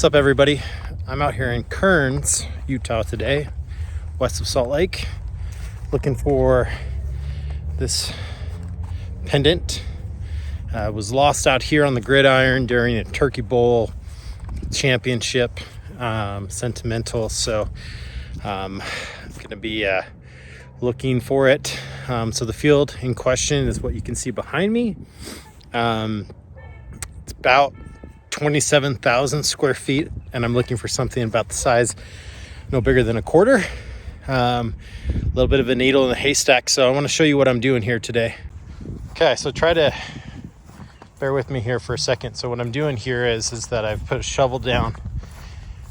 What's up, everybody? I'm out here in Kearns, Utah today, west of Salt Lake, looking for this pendant. Was lost out here on the gridiron during a Turkey Bowl championship, sentimental. So I'm going to be looking for it. So the field in question is what you can see behind me. It's about 27,000 square feet, and I'm looking for something about the size, no bigger than a quarter. A little bit of a needle in a haystack. So I want to show you what I'm doing here today. Okay, so try to bear with me here for a second. So what I'm doing here is that I've put a shovel down.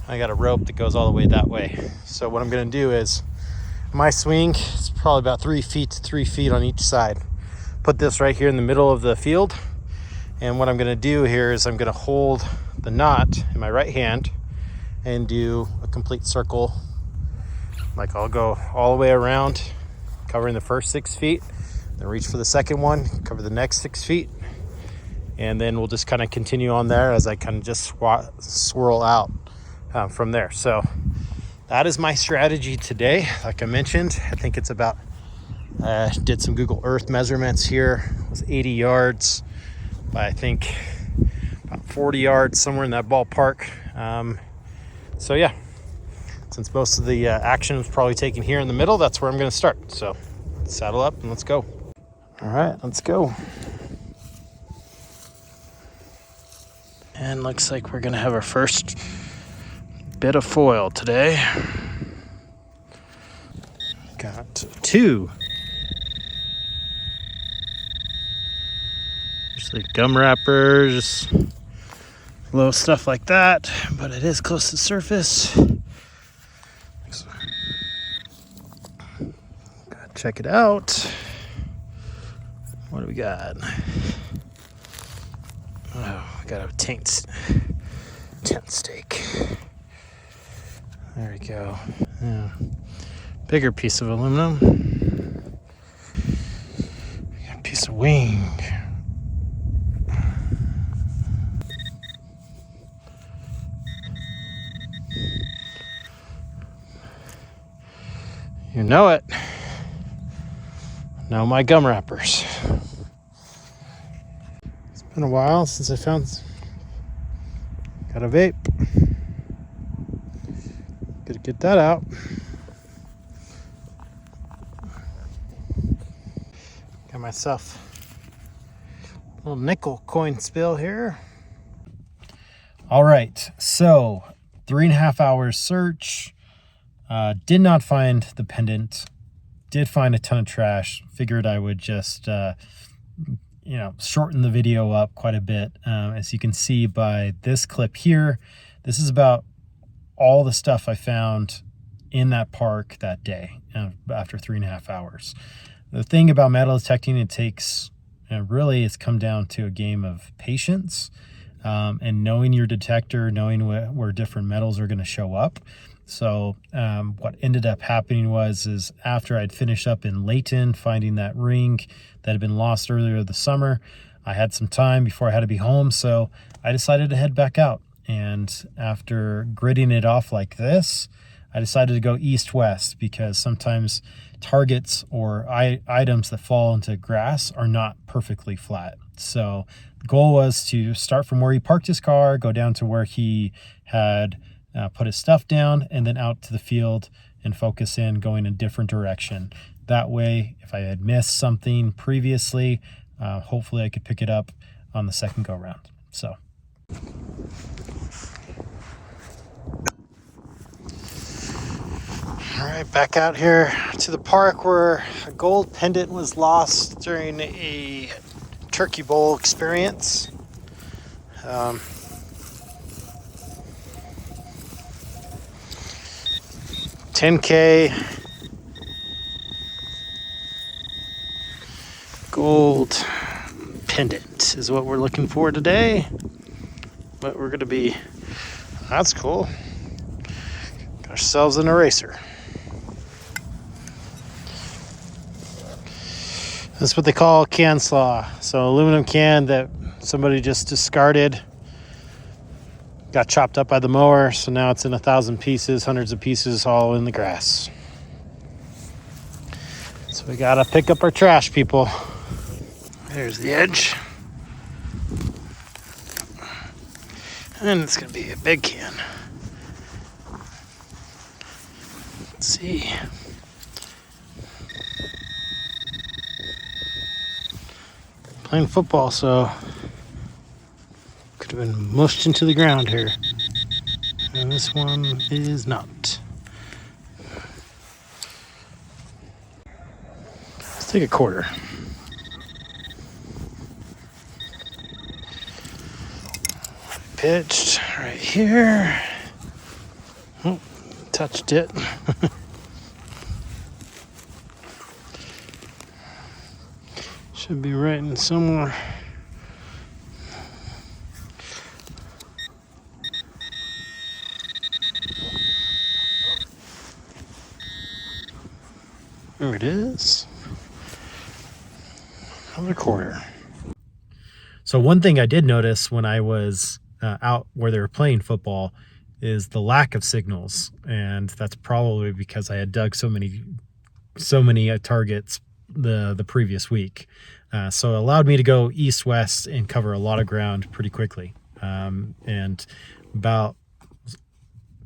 I got a rope that goes all the way that way. So what I'm going to do is my swing is probably about 3 feet to 3 feet on each side. Put this right here in the middle of the field. And what I'm going to do here is I'm going to hold the knot in my right hand and do a complete circle. Like I'll go all the way around, covering the first 6 feet, then reach for the second one, cover the next 6 feet. And then we'll just kind of continue on there as I kind of just swirl out from there. So that is my strategy today. Like I mentioned, I think it's about, did some Google Earth measurements here. It was 80 yards. By I think about 40 yards, somewhere in that ballpark. So yeah, since most of the action is probably taken here in the middle, that's where I'm going to start. So saddle up and let's go. All right, let's go. And looks like we're going to have our first bit of foil today. Got 2. Usually gum wrappers, little stuff like that, but it is close to the surface. Gotta check it out. What do we got? Oh, we got a tent stake. There we go. Yeah. Bigger piece of aluminum. We got a piece of wing. You know it. Know my gum wrappers. It's been a while since I found. Got a vape. Gotta get that out. Got myself a little nickel coin spill here. All right, so 3.5 hours search. Did not find the pendant. Did find a ton of trash. Figured I would just, shorten the video up quite a bit. As you can see by this clip here, this is about all the stuff I found in that park that day after 3.5 hours. The thing about metal detecting, it takes, really it's come down to a game of patience and knowing your detector, knowing where different metals are going to show up. So what ended up happening is after I'd finished up in Layton, finding that ring that had been lost earlier this summer, I had some time before I had to be home. So I decided to head back out. And after gridding it off like this, I decided to go east-west because sometimes targets or items that fall into grass are not perfectly flat. So the goal was to start from where he parked his car, go down to where he had put his stuff down, and then out to the field and focus in going a different direction. That way, if I had missed something previously, hopefully I could pick it up on the second go round. So. All right, back out here to the park where a gold pendant was lost during a Turkey Bowl experience. 10K gold pendant is what we're looking for today. But we're gonna be, that's cool. Got ourselves an eraser. That's what they call can slaw. So aluminum can that somebody just discarded got chopped up by the mower, so now it's in 1,000 pieces, hundreds of pieces, all in the grass. So we gotta pick up our trash, people. There's the edge. And it's gonna be a big can. Let's see. Playing football, so could have been mushed into the ground here. And this one is not. Let's take a quarter. Pitched right here. Oh, touched it. Should be right in somewhere. There it is. Another quarter. So one thing I did notice when I was out where they were playing football is the lack of signals, and that's probably because I had dug so many targets the previous week. So it allowed me to go east-west and cover a lot of ground pretty quickly. And about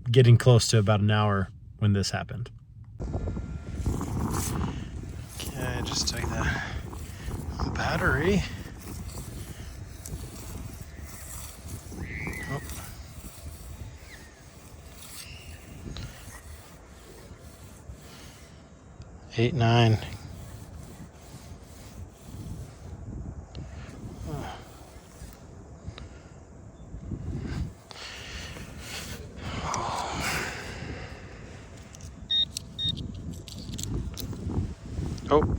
getting close to about an hour when this happened. Okay, just took the battery. Oh. Eight, 9. Oh,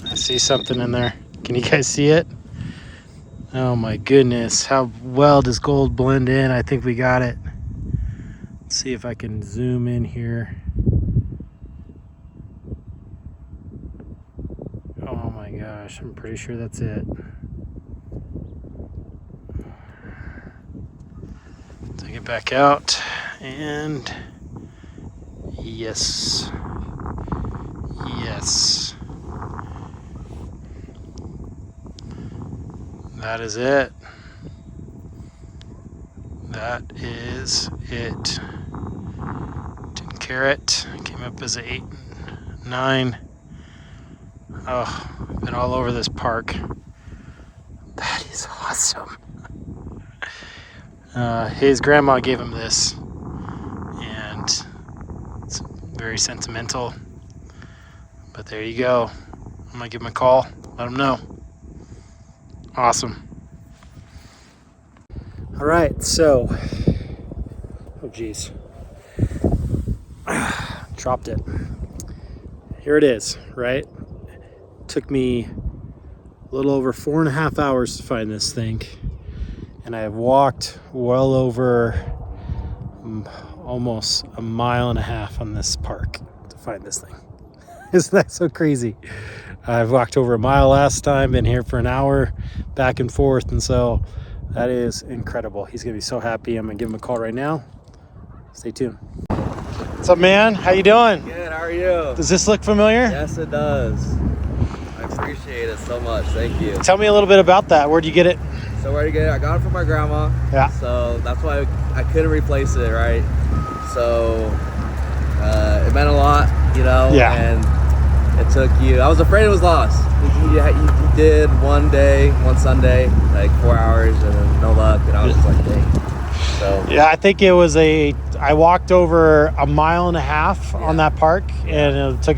I see something in there. Can you guys see it? Oh my goodness, how well does gold blend in? I think we got it. Let's see if I can zoom in here. Oh my gosh, I'm pretty sure that's it. Take it back out, and yes. Yes. That is it. That is it. 10 carat. Came up as an 8, 9. Oh, been all over this park. That is awesome. His grandma gave him this, and it's very sentimental. But there you go. I'm gonna give him a call, let him know. Awesome. All right, so, oh geez, dropped it. Here it is, right? Took me a little over 4.5 hours to find this thing, and I have walked well over almost 1.5 miles on this park to find this thing. Isn't that so crazy? I've walked over 1 mile last time, been here for an hour, back and forth, and so that is incredible. He's gonna be so happy. I'm gonna give him a call right now. Stay tuned. What's up, man? How you doing? Good, how are you? Does this look familiar? Yes, it does. I appreciate it so much. Thank you. Tell me a little bit about that. Where'd you get it? So where to get it? I got it from my grandma. Yeah. So that's why I couldn't replace it, right? So it meant a lot, you know. Yeah. And it took you. I was afraid it was lost. You did one day, one Sunday, like 4 hours, and then no luck. And I was just like, dang. So yeah, I think it was I walked over 1.5 miles on that park, and it took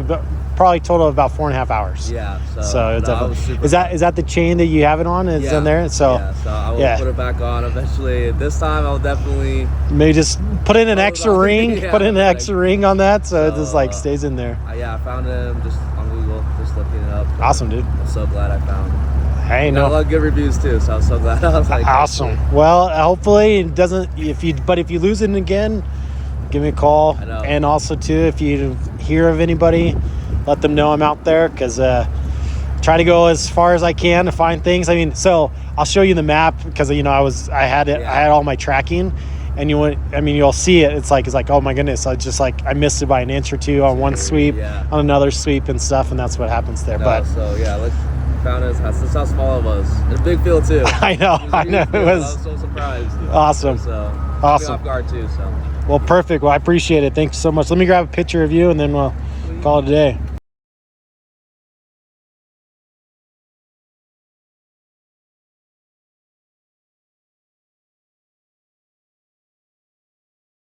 probably total of about 4.5 hours. Yeah. So it's definitely, is that the chain that you have it on? It's in there. So I will put it back on eventually. This time I'll definitely maybe just put in an extra ring. Put in an extra ring on that, so it just like stays in there. I found him just on Google, just looking it up. Awesome, dude. I'm so glad I found him. Hey, Got a lot of good reviews too, so I'm so glad. I was like, awesome. Well, hopefully it doesn't. If you lose it again, give me a call. I know. And also too, if you hear of anybody, let them know I'm out there, because try to go as far as I can to find things. I mean, so I'll show you the map because, you know, I had all my tracking, and you'll see it. It's like, oh my goodness, I missed it by an inch or two on one sweep, on another sweep and stuff, and that's what happens there. But so yeah, found us. That's how small it was. It's a big field too. I know. It was. I was so surprised. Awesome. So awesome. Off guard too. So. Well, perfect. Well, I appreciate it. Thanks so much. Let me grab a picture of you, and then we'll call it a day.